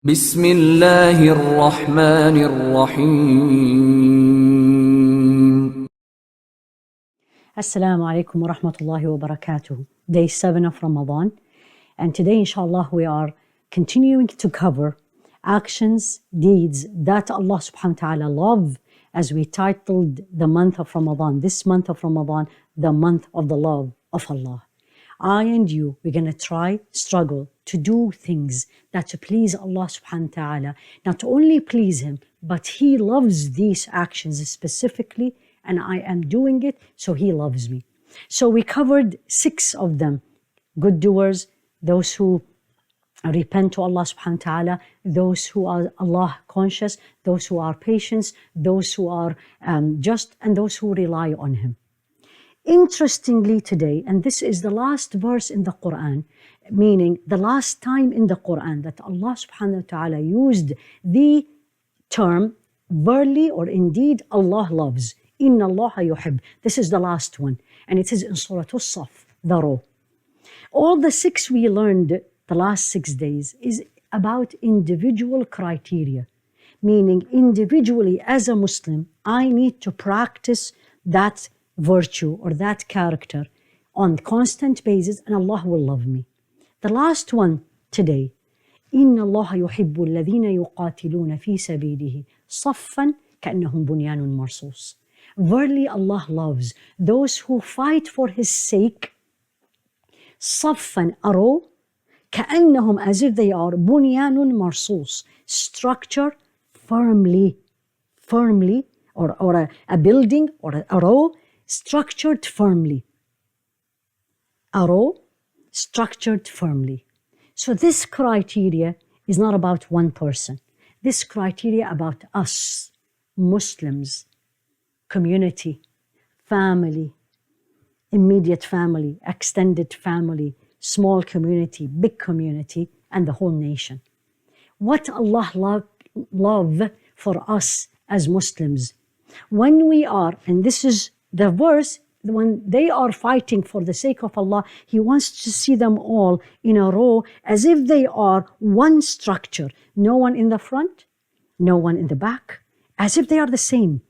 بسم الله الرحمن الرحيم. Assalamu alaikum wa rahmatullahi wa barakatuh. Day 7 of Ramadan. And today, inshallah, we are continuing to cover actions, deeds that Allah subhanahu wa ta'ala love, as we titled the month of Ramadan, this month of Ramadan, the month of the love of Allah. I and you, we're going to struggle to do things that to please Allah subhanahu wa ta'ala. Not only please Him, but He loves these actions specifically, and I am doing it, so He loves me. So we covered 6 of them. Good doers, those who repent to Allah subhanahu wa ta'ala, those who are Allah conscious, those who are patient, those who are just, and those who rely on Him. Interestingly today, and this is the last verse in the Quran, meaning the last time in the Quran that Allah subhanahu wa ta'ala used the term, verily or indeed Allah loves. Inna Allah yuhib. This is the last one. And it is in Surah As-Saff, the row. All the 6 we learned the last 6 days is about individual criteria. Meaning individually as a Muslim, I need to practice that virtue or that character on constant basis, and Allah will love me. The last one today, إن الله يحب الذين يقاتلون في سبيله صفا كأنهم بنيان مرصوص. Verily Allah loves those who fight for His sake, صفا, a row, كأنهم, as if they are, بنيان مرصوص, structured firmly, or a building or a row, structured firmly. A row, structured firmly. So this criteria is not about one person. This criteria about us, Muslims, community, family, immediate family, extended family, small community, big community, and the whole nation. What Allah love for us as Muslims, when we are, and this is the verse, when they are fighting for the sake of Allah, He wants to see them all in a row as if they are one structure. No one in the front, no one in the back, as if they are the same.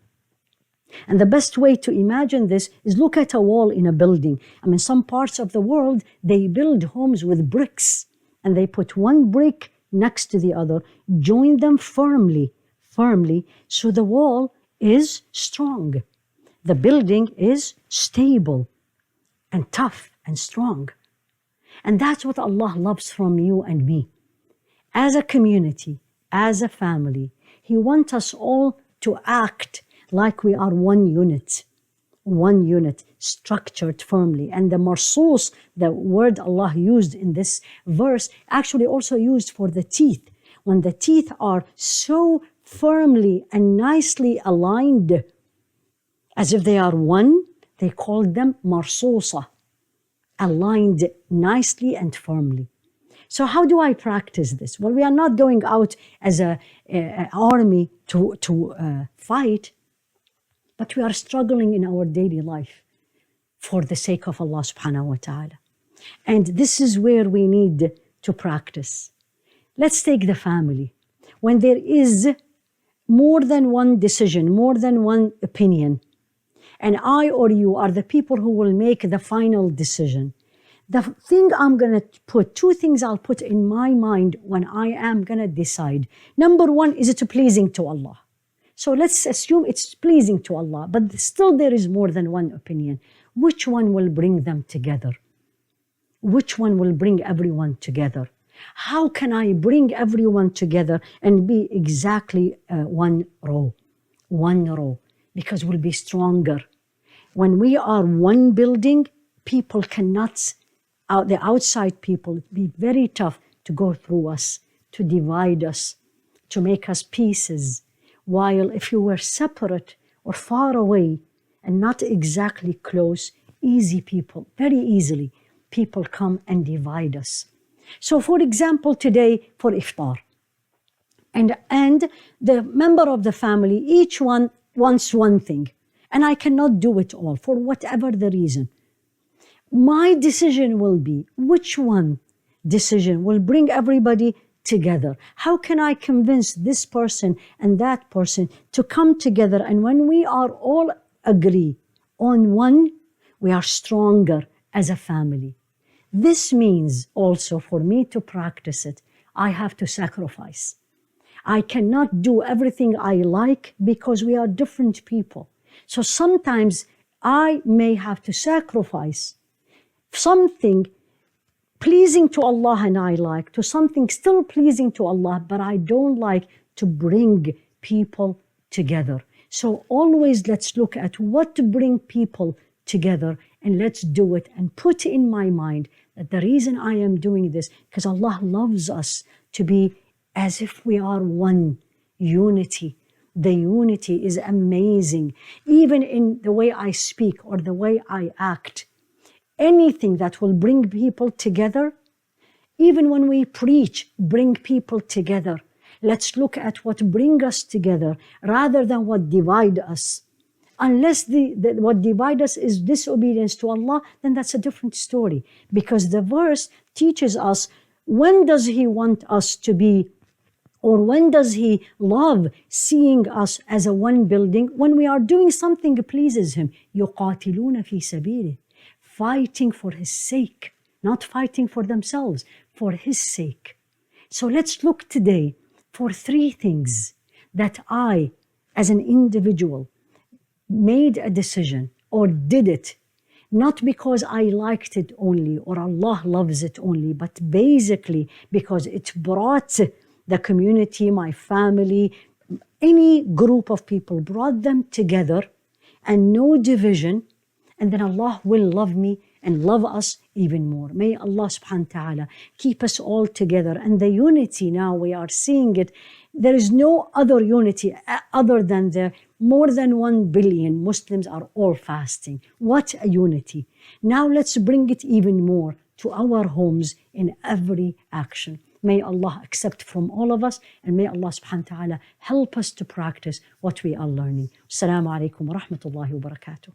And the best way to imagine this is look at a wall in a building. I mean, some parts of the world, they build homes with bricks, and they put one brick next to the other, join them firmly, so the wall is strong. The building is stable and tough and strong. And that's what Allah loves from you and me. As a community, as a family, He wants us all to act like we are one unit, structured firmly. And the marsus, the word Allah used in this verse, actually also used for the teeth. When the teeth are so firmly and nicely aligned, as if they are one, they call them marsusa, aligned nicely and firmly. So how do I practice this? Well, we are not going out as an army to fight, but we are struggling in our daily life for the sake of Allah subhanahu wa ta'ala. And this is where we need to practice. Let's take the family. When there is more than one decision, more than one opinion, and I or you are the people who will make the final decision, the thing I'm going to put, 2 things I'll put in my mind when I am going to decide. Number 1, is it pleasing to Allah? So let's assume it's pleasing to Allah, but still there is more than one opinion. Which one will bring them together? Which one will bring everyone together? How can I bring everyone together and be exactly one row? Because we'll be stronger. When we are one building, people cannot, the outside people, be very tough to go through us, to divide us, to make us pieces. While if you were separate or far away and not exactly close, very easily, people come and divide us. So for example, today for iftar, and the member of the family, each one wants one thing, and I cannot do it all for whatever the reason. My decision will be which one decision will bring everybody together? How can I convince this person and that person to come together? And when we are all agree on one, we are stronger as a family. This means also for me to practice it, I have to sacrifice. I cannot do everything I like because we are different people. So sometimes I may have to sacrifice something pleasing to Allah and I like, to something still pleasing to Allah, but I don't like, to bring people together. So always let's look at what to bring people together, and let's do it, and put in my mind that the reason I am doing this, because Allah loves us to be as if we are one, unity. The unity is amazing. Even in the way I speak or the way I act, anything that will bring people together, even when we preach, bring people together. Let's look at what brings us together rather than what divides us. Unless what divides us is disobedience to Allah, then that's a different story. Because the verse teaches us, when does He want us to be, or when does He love seeing us as a one building? When we are doing something that pleases Him. يُقَاتِلُونَ فِي سَبِيلِهِ. Fighting for His sake, not fighting for themselves, for His sake. So let's look today for 3 things that I, as an individual, made a decision or did it, not because I liked it only or Allah loves it only, but basically because it brought the community, my family, any group of people, brought them together, and no division, and then Allah will love me and love us even more. May Allah subhanahu wa ta'ala keep us all together. And the unity now, we are seeing it. There is no other unity other than the more than 1 billion Muslims are all fasting. What a unity. Now let's bring it even more to our homes in every action. May Allah accept from all of us, and may Allah subhanahu wa ta'ala help us to practice what we are learning. Assalamu alaikum wa rahmatullahi wa barakatuh.